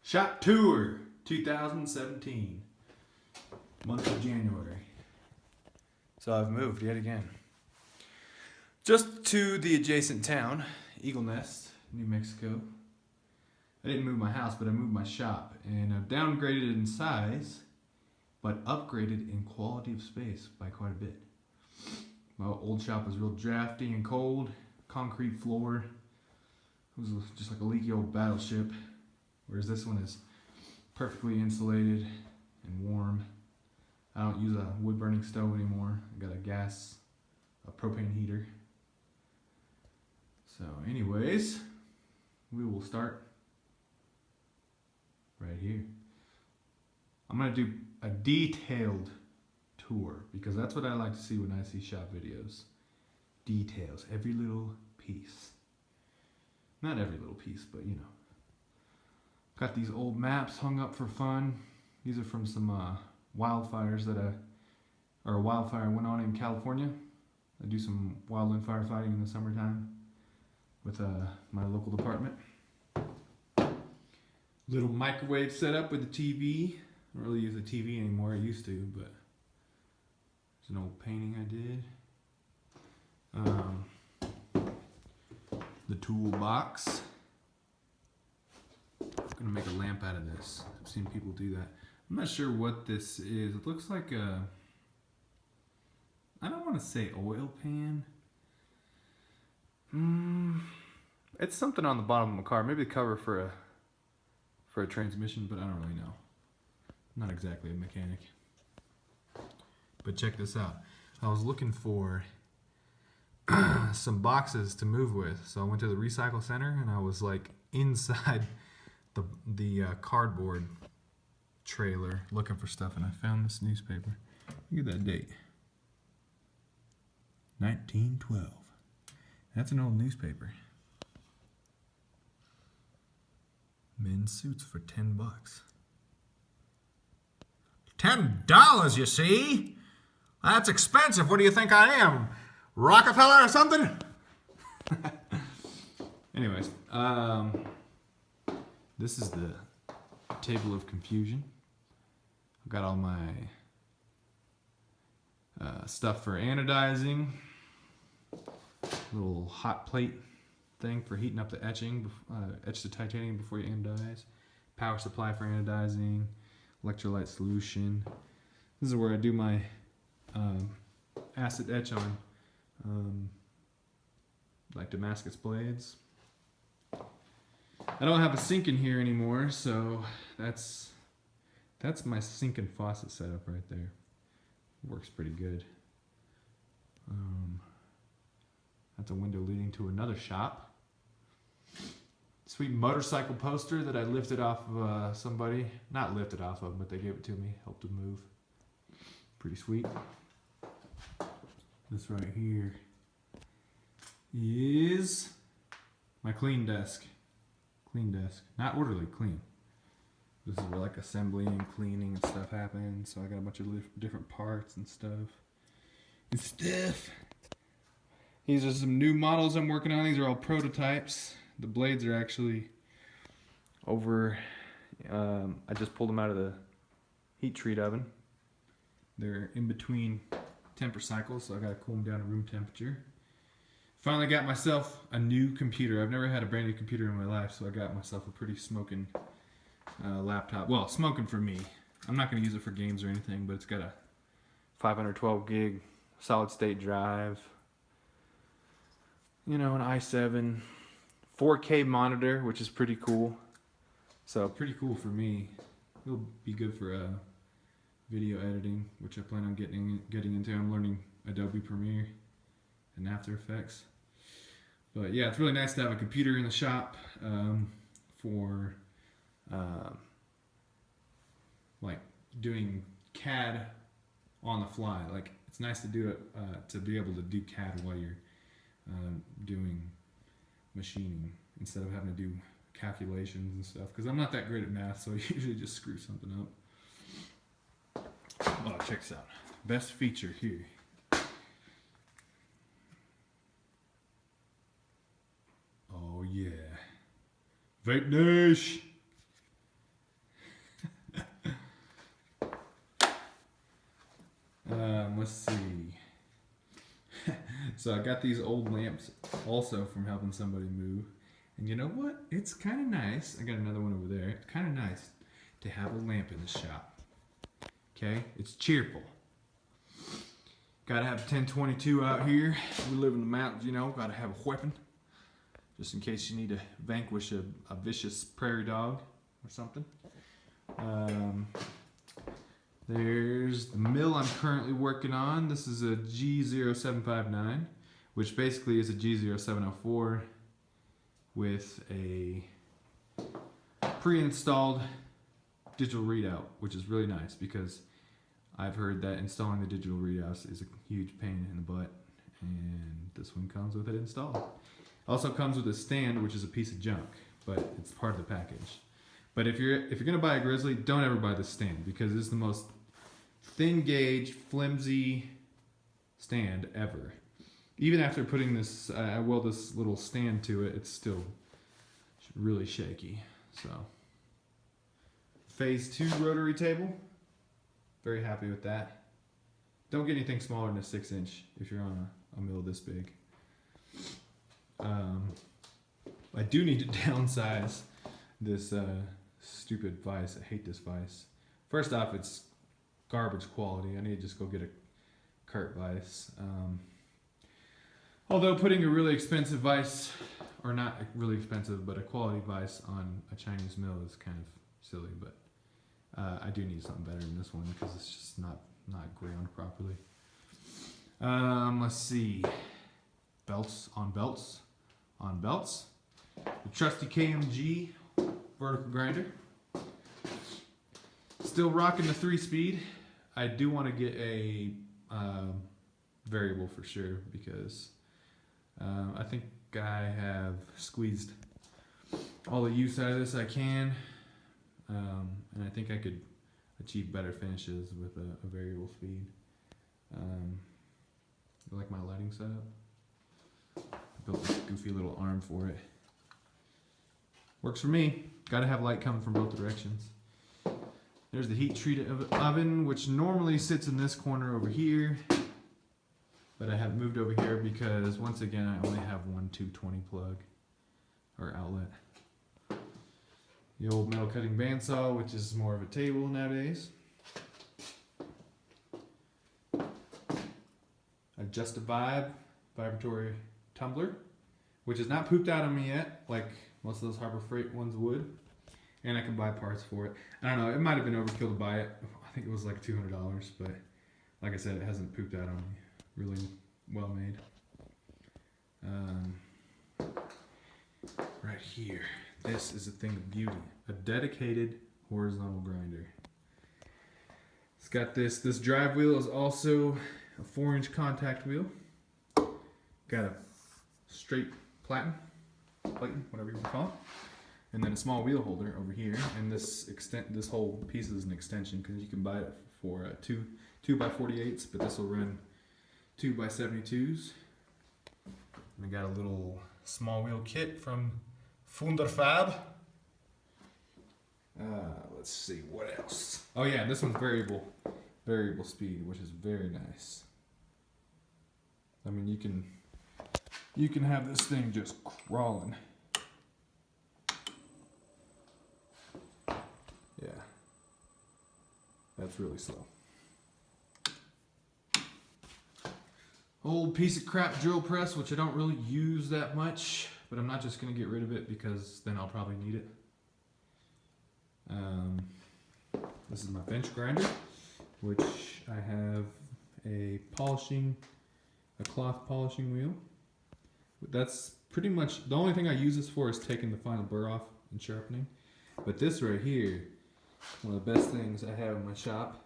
Shop Tour 2017, month of January. So I've moved yet again. Just to the adjacent town, Eagle Nest, New Mexico. I didn't move my house, but I moved my shop. And I've downgraded in size, but upgraded in quality of space by quite a bit. My old shop was real drafty and cold, concrete floor. It was just like a leaky old battleship. Whereas this one is perfectly insulated and warm. I don't use a wood burning stove anymore. I got a propane heater. So anyways, we will start right here. I'm gonna do a detailed tour because that's what I like to see when I see shop videos. Details, every little piece. Not every little piece, but you know. Got these old maps hung up for fun. These are from some wildfires or a wildfire went on in California. I do some wildland firefighting in the summertime with my local department. Little microwave setup with a TV. I don't really use a TV anymore. I used to, but it's an old painting I did. The toolbox. I'm gonna make a lamp out of this. I've seen people do that. I'm not sure what this is. It looks like I don't want to say oil pan. It's something on the bottom of my car. Maybe the cover for a transmission, but I don't really know. I'm not exactly a mechanic. But check this out. I was looking for some boxes to move with. So I went to the recycle center and I was like inside the cardboard trailer looking for stuff, and I found this newspaper. Look at that date. 1912. That's an old newspaper. Men's suits for $10. $10, you see? That's expensive. What do you think I am? Rockefeller or something? Anyways, this is the table of confusion. I've got all my stuff for anodizing. Little hot plate thing for heating up the etching, etch the titanium before you anodize. Power supply for anodizing. Electrolyte solution. This is where I do my acid etch on like Damascus blades. I don't have a sink in here anymore, so that's my sink and faucet setup right there. Works pretty good. That's a window leading to another shop. Sweet motorcycle poster that I lifted off of somebody. Not lifted off of, but they gave it to me. Helped them move. Pretty sweet. This right here is my clean desk. Clean desk. Not orderly, clean. This is where like assembly and cleaning and stuff happens. So I got a bunch of different parts and stuff. These are some new models I'm working on. These are all prototypes. The blades are actually over. I just pulled them out of the heat treat oven. They're in between temper cycles, so I gotta cool them down to room temperature. Finally got myself a new computer. I've never had a brand new computer in my life, so I got myself a pretty smoking laptop. Well, smoking for me. I'm not going to use it for games or anything, but it's got a 512 gig solid state drive. You know, an i7, 4K monitor, which is pretty cool. So pretty cool for me. It'll be good for video editing, which I plan on getting into. I'm learning Adobe Premiere and After Effects. But yeah, it's really nice to have a computer in the shop for like doing CAD on the fly. Like it's nice to do it to be able to do CAD while you're doing machining instead of having to do calculations and stuff. Because I'm not that great at math, so I usually just screw something up. Oh, check this out. Best feature here. Oh yeah. Vape Niche. Let's see. So I got these old lamps also from helping somebody move. And you know what? It's kind of nice. I got another one over there. It's kind of nice to have a lamp in the shop. Okay? It's cheerful. Gotta have 1022 out here. We live in the mountains, you know. Gotta have a weapon. Just in case you need to vanquish a vicious prairie dog or something. There's the mill I'm currently working on. This is a G0759, which basically is a G0704 with a pre-installed digital readout, which is really nice because I've heard that installing the digital readouts is a huge pain in the butt, and this one comes with it installed. Also comes with a stand, which is a piece of junk, but it's part of the package. But if you're gonna buy a Grizzly, don't ever buy this stand because it's the most thin gauge, flimsy stand ever. Even after putting this, I weld this little stand to it, it's still really shaky. So, phase 2 rotary table. Very happy with that. Don't get anything smaller than a 6-inch if you're on a mill this big. I do need to downsize this stupid vise. I hate this vise. First off, it's garbage quality. I need to just go get a cart vise. Although putting a really expensive vise, or not really expensive, but a quality vise on a Chinese mill is kind of silly, but I do need something better than this one because it's just not ground properly. Let's see. Belts on belts on belts. The trusty KMG vertical grinder. Still rocking the 3-speed. I do want to get a variable for sure because I think I have squeezed all the use out of this I can, and I think I could achieve better finishes with a variable speed. I like my lighting setup. I built this goofy little arm for it. Works for me. Got to have light coming from both directions. There's the heat treated oven, which normally sits in this corner over here, but I have moved over here because once again I only have one 220 plug or outlet. The old metal cutting bandsaw, which is more of a table nowadays. A Just a Vibe vibratory tumbler, which is not pooped out on me yet, like most of those Harbor Freight ones would. And I can buy parts for it. I don't know, it might have been overkill to buy it. I think it was like $200, but like I said, it hasn't pooped out on me. Really well made. Right here. This is a thing of beauty. A dedicated horizontal grinder. It's got this drive wheel is also a 4-inch contact wheel. Got a straight platen, whatever you want to call it. And then a small wheel holder over here. And this whole piece is an extension because you can buy it for 2 2x48s, but this will run 2x72s. And I got a little small wheel kit from Funderfab. Let's see, what else? Oh yeah, this one's variable speed, which is very nice. I mean, you can have this thing just crawling. Yeah, that's really slow. Old piece of crap drill press, which I don't really use that much, but I'm not just going to get rid of it because then I'll probably need it. This is my bench grinder, which I have a cloth polishing wheel. That's pretty much, the only thing I use this for is taking the final burr off and sharpening. But this right here, one of the best things I have in my shop.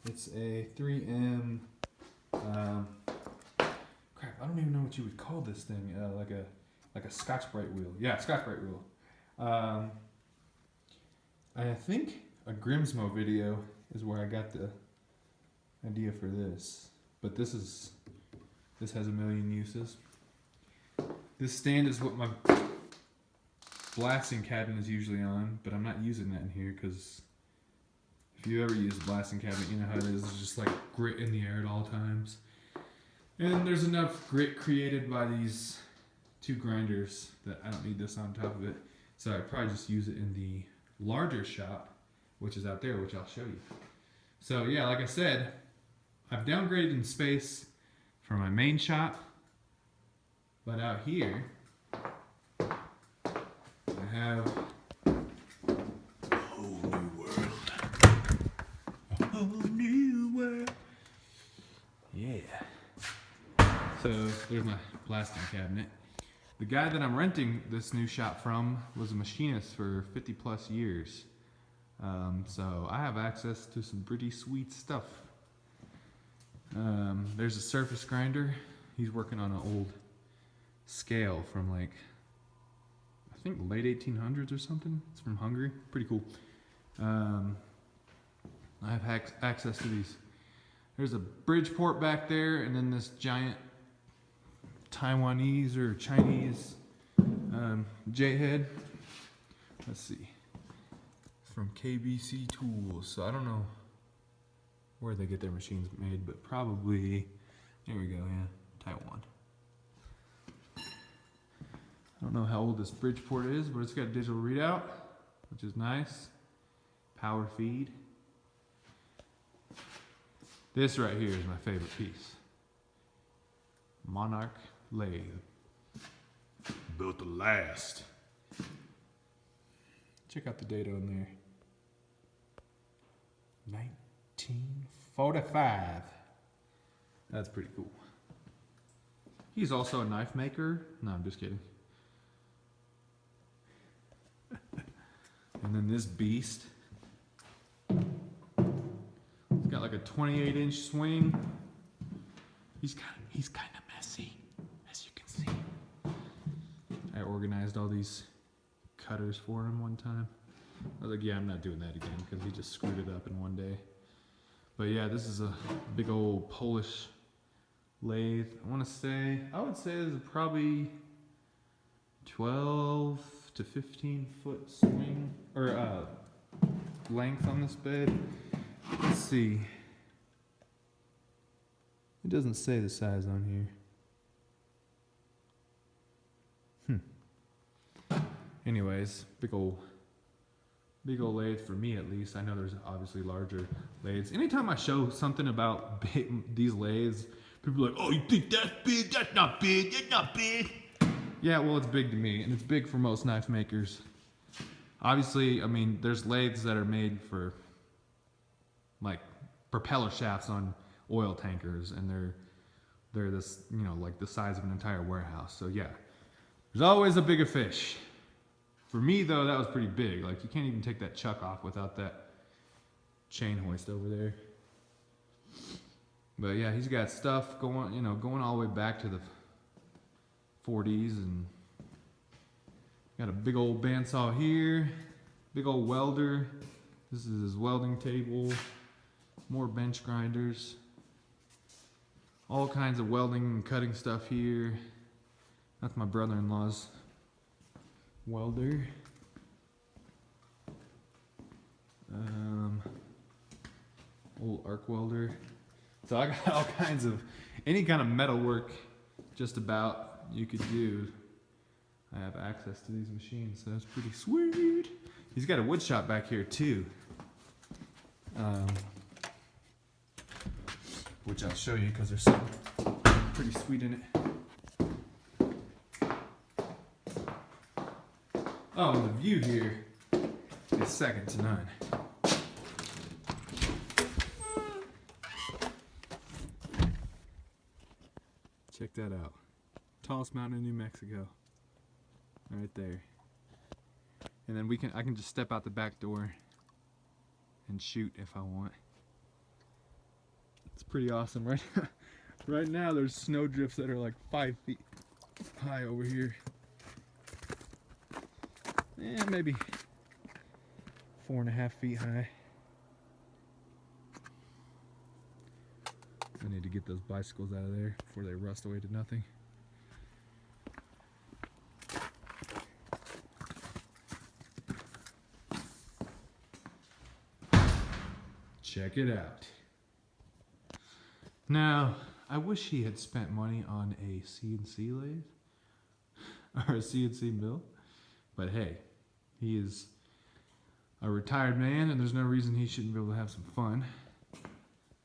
It's a 3M, crap, I don't even know what you would call this thing, like a Scotch-Brite wheel. Yeah, Scotch-Brite wheel. I think a Grimsmo video is where I got the idea for this, but this has a million uses. This stand is what my blasting cabinet is usually on, but I'm not using that in here because if If you ever use a blasting cabinet, you know how it is. There's just like grit in the air at all times. And there's enough grit created by these two grinders that I don't need this on top of it. So I'd probably just use it in the larger shop, which is out there, which I'll show you. So yeah, like I said, I've downgraded in space for my main shop. But out here, I have a whole new world. A whole new world. Yeah. So there's my blasting cabinet. The guy that I'm renting this new shop from was a machinist for 50 plus years. So I have access to some pretty sweet stuff. There's a surface grinder. He's working on an old scale from like, I think late 1800s or something. It's from Hungary. Pretty cool. I have access to these. There's a Bridgeport back there, and then this giant Taiwanese or Chinese J-head. Let's see. It's from KBC Tools. So I don't know where they get their machines made, but probably, there we go, yeah, Taiwan. I don't know how old this Bridgeport is, but it's got a digital readout, which is nice. Power feed. This right here is my favorite piece. Monarch lathe. Built to last. Check out the date on there. 1945. That's pretty cool. He's also a knife maker. No, I'm just kidding. And then this beast. It's got like a 28-inch swing. He's kind of messy, as you can see. I organized all these cutters for him one time. I was like, yeah, I'm not doing that again because he just screwed it up in one day. But yeah, this is a big old Polish lathe. I would say there's probably 12 to 15 foot swing or length on this bed. Let's see. It doesn't say the size on here. Anyways, big old lathe for me at least. I know there's obviously larger lathes. Anytime I show something about these lathes, people are like, oh, you think that's big? That's not big. That's not big. Yeah, well, it's big to me, and it's big for most knife makers. Obviously, I mean, there's lathes that are made for like propeller shafts on oil tankers, and they're this, you know, like the size of an entire warehouse. So yeah, there's always a bigger fish. For me though, that was pretty big. Like you can't even take that chuck off without that chain hoist over there. But yeah, he's got stuff going, you know, going all the way back to the 40s, and got a big old bandsaw here, big old welder. This is his welding table. More bench grinders. All kinds of welding and cutting stuff here. That's my brother-in-law's welder. Old arc welder. So I got all kinds of, any kind of metal work just about you could do. I have access to these machines, so that's pretty sweet. He's got a wood shop back here too. Which I'll show you because there's something pretty sweet in it. Oh, and the view here is second to none. Check that out. Tallest mountain in New Mexico. Right there. And then I can just step out the back door and shoot if I want. It's pretty awesome, right? Right now there's snow drifts that are like 5 feet high over here. Yeah, maybe 4.5 feet high. I need to get those bicycles out of there before they rust away to nothing. check it out. Now, I wish he had spent money on a CNC lathe or a CNC mill, but hey, he is a retired man and there's no reason he shouldn't be able to have some fun.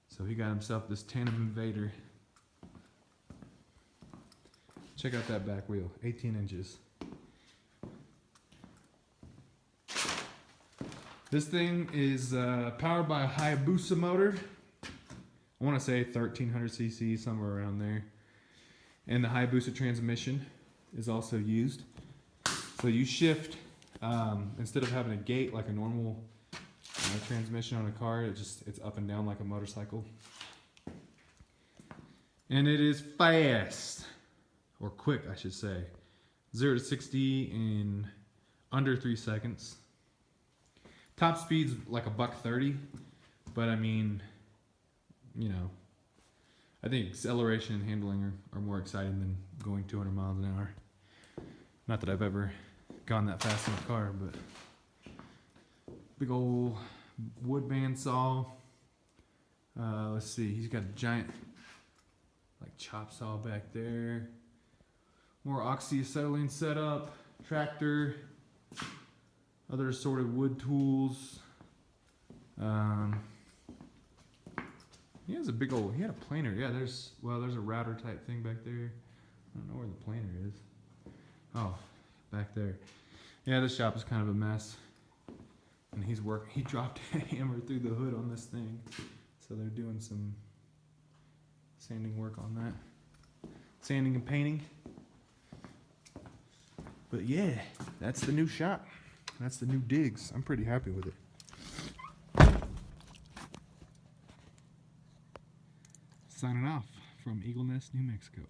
So he got himself this Tandem Invader. Check out that back wheel, 18 inches. This thing is powered by a Hayabusa motor. I want to say 1300 cc, somewhere around there. And the Hayabusa transmission is also used. So you shift, instead of having a gate like a normal transmission on a car, it's up and down like a motorcycle. And it is fast, or quick I should say. 0 to 60 in under 3 seconds. Top speed's like $130, but I mean, you know, I think acceleration and handling are more exciting than going 200 miles an hour. Not that I've ever gone that fast in a car, but big old wood bandsaw. Let's see, he's got a giant like chop saw back there. More oxyacetylene setup, tractor, other assorted wood tools. He has a big old, he had a planer. Yeah, there's a router type thing back there. I don't know where the planer is. Oh, back there. Yeah, this shop is kind of a mess. And he dropped a hammer through the hood on this thing. So they're doing some sanding work on that. Sanding and painting. But yeah, that's the new shop. That's the new digs. I'm pretty happy with it. Signing off from Eagle Nest, New Mexico.